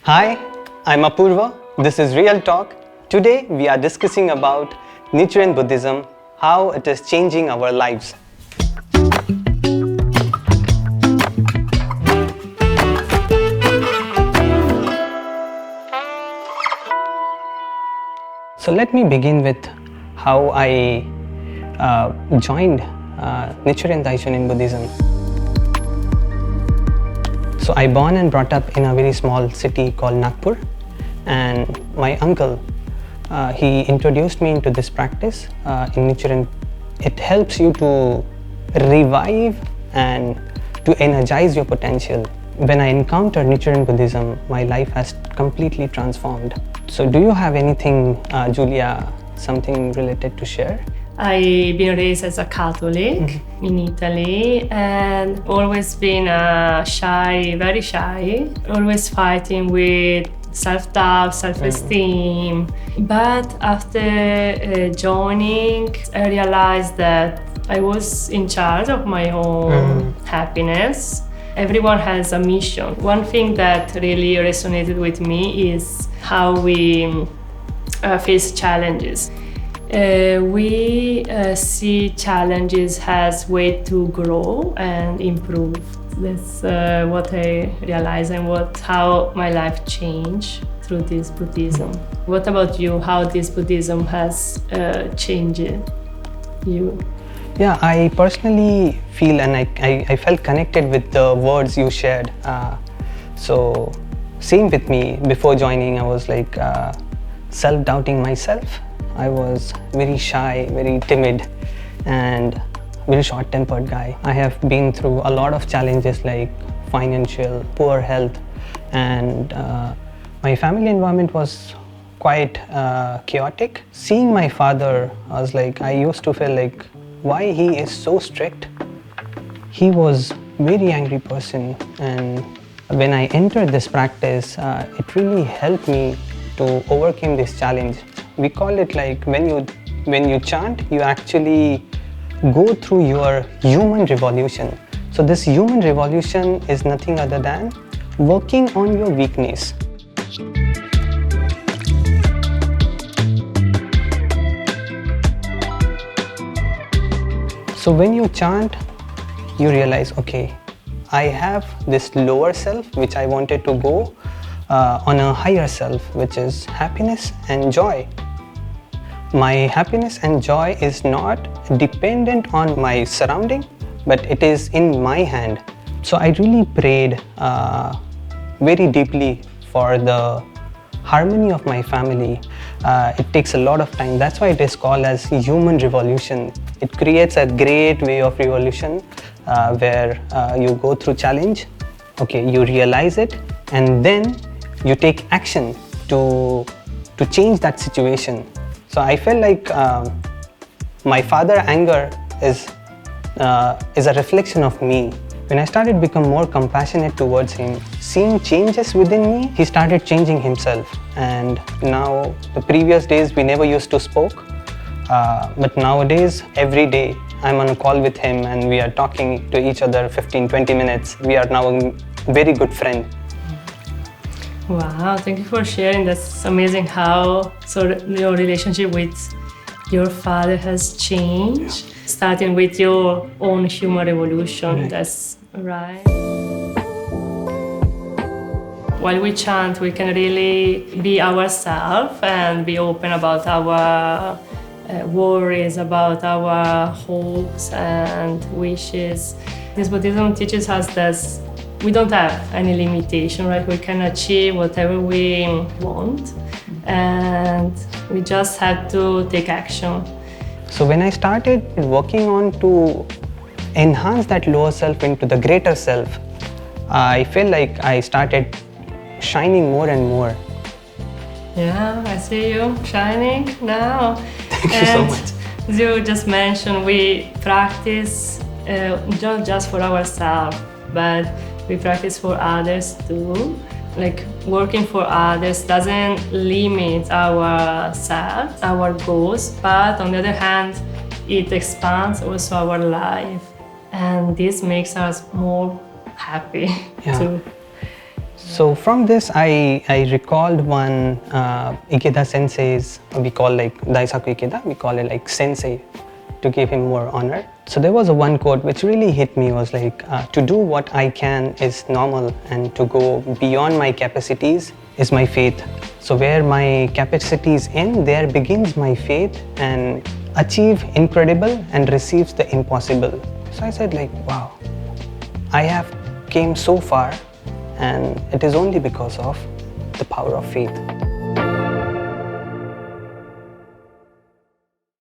Hi, I'm Apurva. This is Real Talk. Today we are discussing about Nichiren Buddhism, how it is changing our lives. So let me begin with how I joined Nichiren Daishonin Buddhism. So I born and brought up in a very small city called Nagpur, and my uncle, he introduced me into this practice in Nichiren. It helps you to revive and to energize your potential. When I encountered Nichiren Buddhism, my life has completely transformed. So do you have anything, Julia, something related to share? I've been raised as a Catholic in Italy and always been shy, very shy, always fighting with self-doubt, self-esteem. But after joining, I realized that I was in charge of my own happiness. Everyone has a mission. One thing that really resonated with me is how we face challenges. We see challenges as way to grow and improve. That's what I realized and how my life changed through this Buddhism. What about you? How this Buddhism has changed you? Yeah, I personally feel and I felt connected with the words you shared. So same with me. Before joining, I was like self-doubting myself. I was very shy, very timid, and very short-tempered guy. I have been through a lot of challenges like financial, poor health, and my family environment was quite chaotic. Seeing my father, I was like, I used to feel like, why he is so strict? He was very angry person, and when I entered this practice, it really helped me to overcome this challenge. We call it like when you chant, you actually go through your human revolution. So this human revolution is nothing other than working on your weakness. So when you chant, you realize, okay, I have this lower self which I wanted to go on a higher self, which is happiness and joy. My happiness and joy is not dependent on my surrounding, but it is in my hand. So I really prayed very deeply for the harmony of my family. It takes a lot of time. That's why it is called as human revolution. It creates a great way of revolution where you go through challenge, okay, you realize it, and then you take action to change that situation. So I felt like my father's anger is a reflection of me. When I started become more compassionate towards him, seeing changes within me, he started changing himself. And now, the previous days we never used to spoke, but nowadays every day I'm on a call with him and we are talking to each other 15-20 minutes. We are now a very good friend. Wow, thank you for sharing. That's amazing how your relationship with your father has changed, starting with your own human revolution. Right. That's right. While we chant, we can really be ourselves and be open about our worries, about our hopes and wishes. This Buddhism teaches us that we don't have any limitation, right? We can achieve whatever we want, and we just have to take action. So when I started working on to enhance that lower self into the greater self, I feel like I started shining more and more. Yeah, I see you shining now. Thank you so much. As you just mentioned, we practice not just for ourselves, but we practice for others too. Like working for others doesn't limit ourselves, our goals, but on the other hand, it expands also our life. And this makes us more happy too. So from this, I recalled one Ikeda sensei's, we call like Daisaku Ikeda, we call it like sensei to give him more honor. So there was a one quote which really hit me, was like, to do what I can is normal, and to go beyond my capacities is my faith. So where my capacities end, there begins my faith, and achieve incredible and receives the impossible. So I said like, wow, I have came so far, and it is only because of the power of faith.